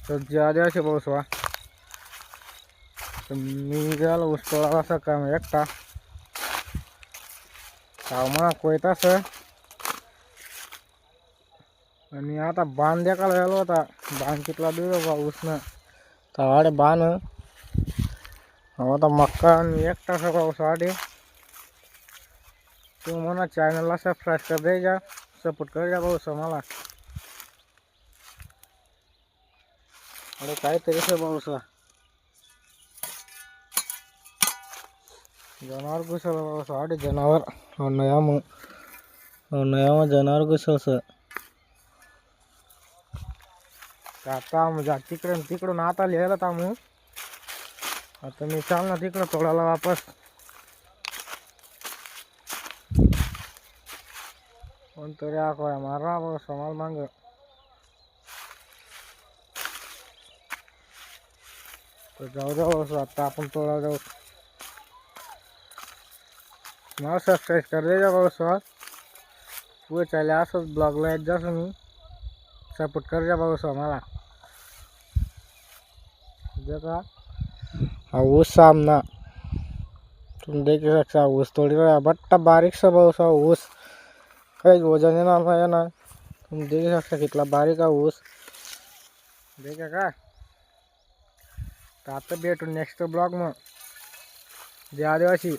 तर ज्या दिवशी पाऊस वा तर मी गेलो ऊस तोडायला सकाळी एकटा मला कोयतास आणि आता बाण देखायला गेलो होता. बाण कितला दिलो बा ऊसनं तर वाडे बाण आता मक्का आणि एकटा सगळा ऊस वाडे. तू म्हणा चॅनलला सबस्क्राईब कर द्यायचा, सपोर्ट कर जा भाऊ मला. अरे काहीतरी से पाऊसा जनावर घुसलं पाऊस वाडे जनावर नया मग जनावर घुसलं आता म्हणजे तिकडून आता लिहायला तामू. आता मी चाल ना तिकडं तोडायला वापस. कोणतरी आकोया मारा समाल मांग. तर जाऊ आता आपण तोडा जाऊ. मला सबस्क्राईब कर द्यायचा भाऊ पुढे चालले असंच ब्लॉगला येत जास मी. सपोर्ट कर जा भाऊ मला. देखा हा ऊस सामना तुम देख सकता ऊस थोड़ी बट्टा बारीक सा भाऊ ऊस काही वजन येणार ना. तुम देख सकता कितना बारीक आहे ऊस. देखा का. तर आता भेटू नेक्स्ट ब्लॉग मग. जय आदिवासी.